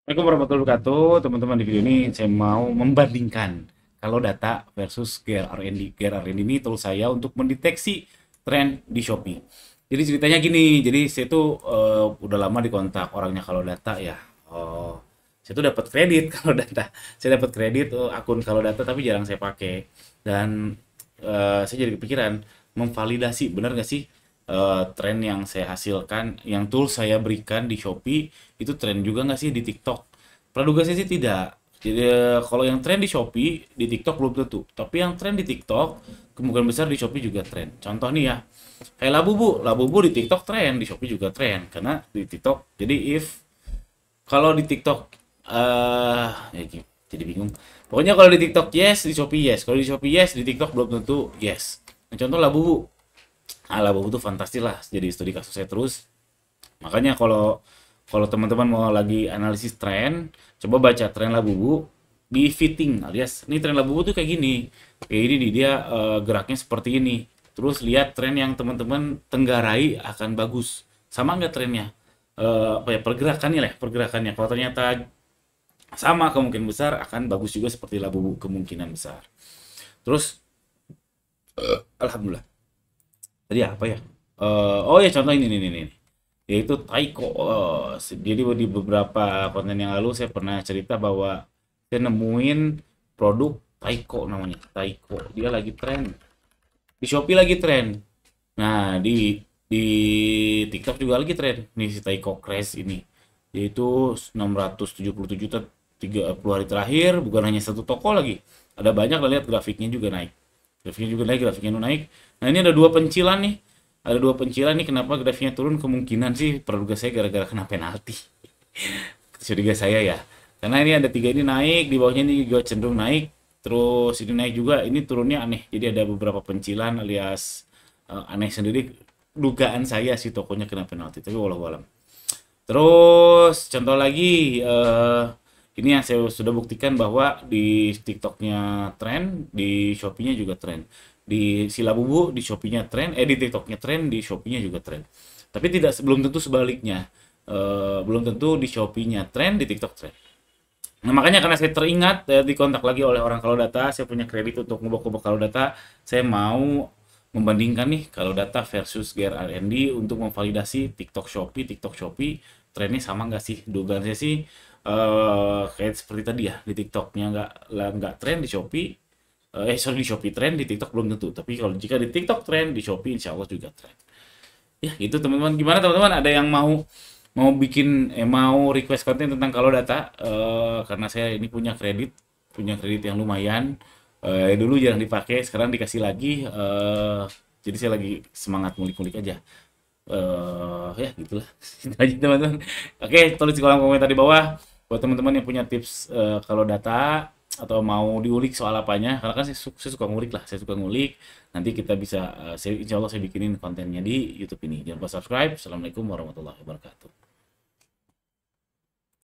Assalamualaikum warahmatullahi wabarakatuh, teman-teman. Di video ini saya mau membandingkan kalau data versus Gear R&D. Gear R&D ini tools saya untuk mendeteksi tren di Shopee. Jadi ceritanya gini, jadi saya tuh udah lama dikontak orangnya kalau data ya. Oh, saya tuh dapat kredit kalau data. Saya dapat kredit akun kalau data tapi jarang saya pakai. Dan saya jadi kepikiran memvalidasi benar nggak sih tren yang saya hasilkan, yang tool saya berikan di Shopee itu tren juga nggak sih di TikTok? Praduga saya sih tidak. Jadi kalau yang tren di Shopee, di TikTok belum tentu. Tapi yang tren di TikTok, kemungkinan besar di Shopee juga tren. Contoh nih ya, kayak Labubu di TikTok tren, di Shopee juga tren. Karena di TikTok, jadi kalau di TikTok, ya jadi bingung. Pokoknya kalau di TikTok yes, di Shopee yes. Kalau di Shopee yes, di TikTok belum tentu yes. Nah, contoh Labubu. Labubu tuh fantastis lah, jadi studi kasus saya terus. Makanya kalau kalau teman-teman mau lagi analisis tren, coba baca tren Labubu di fitting alias ini tren Labubu tuh kayak gini. Kayak ini nih dia geraknya seperti ini. Terus lihat tren yang teman-teman tenggarai akan bagus. Sama nggak trennya? Apa ya pergerakannya lah, pergerakannya. Kalau ternyata sama kemungkinan besar akan bagus juga seperti Labubu kemungkinan besar. Terus alhamdulillah. Tadi apa ya? Oh ya contoh ini yaitu Taiko. Jadi di beberapa konten yang lalu saya pernah cerita bahwa saya nemuin produk Taiko namanya. Taiko. Dia lagi tren. Di Shopee lagi tren. Nah, di TikTok juga lagi tren. Nih si Taiko Crash ini. Yaitu 677 juta 30 hari terakhir, bukan hanya satu toko lagi. Ada banyak, lihat grafiknya juga naik. Grafiknya naik. Nah, ini ada dua pencilan nih. Ada dua pencilan nih, kenapa grafiknya turun? Kemungkinan sih praduga saya gara-gara kena penalti. Curiga saya ya. Karena ini ada tiga ini naik, di bawahnya ini juga cenderung naik. Terus ini naik juga, ini turunnya aneh. Jadi ada beberapa pencilan alias aneh sendiri. Dugaan saya sih tokonya kena penalti, tapi walau alam. Terus contoh lagi, ini yang saya sudah buktikan bahwa di TikToknya tren, di Shopee-nya juga tren. Di Silabubu, di Shopee-nya tren, di TikToknya tren, di Shopee-nya juga tren. Tapi tidak belum tentu sebaliknya. Belum tentu di Shopee-nya tren, di TikTok tren. Nah, makanya karena saya teringat dikontak lagi oleh orang kalau data, saya punya kredit untuk ngubah-ngubah kalau data, saya mau membandingkan nih kalau data versus Gear R&D untuk memvalidasi TikTok Shopee, trennya sama nggak sih? Dugaan saya sih kayak seperti tadi ya, di TikToknya nggak tren, di Shopee, sorry, di Shopee tren, di TikTok belum tentu. Tapi kalau jika di TikTok tren, di Shopee insya Allah juga tren. Ya gitu teman-teman. Gimana teman-teman? Ada yang mau mau bikin mau request konten tentang kalau data karena saya ini punya kredit yang lumayan. Dulu jarang dipakai, sekarang dikasih lagi. Jadi saya lagi semangat ngulik-ngulik aja. Ya gitulah. Gitu aja teman-teman. Oke, tulis di kolom komentar di bawah buat teman-teman yang punya tips kalau data atau mau diulik soal apanya, karena kan saya suka ngulik lah, saya suka ngulik. Nanti kita bisa insya Allah saya bikinin kontennya di YouTube ini. Jangan lupa subscribe. Assalamualaikum warahmatullahi wabarakatuh.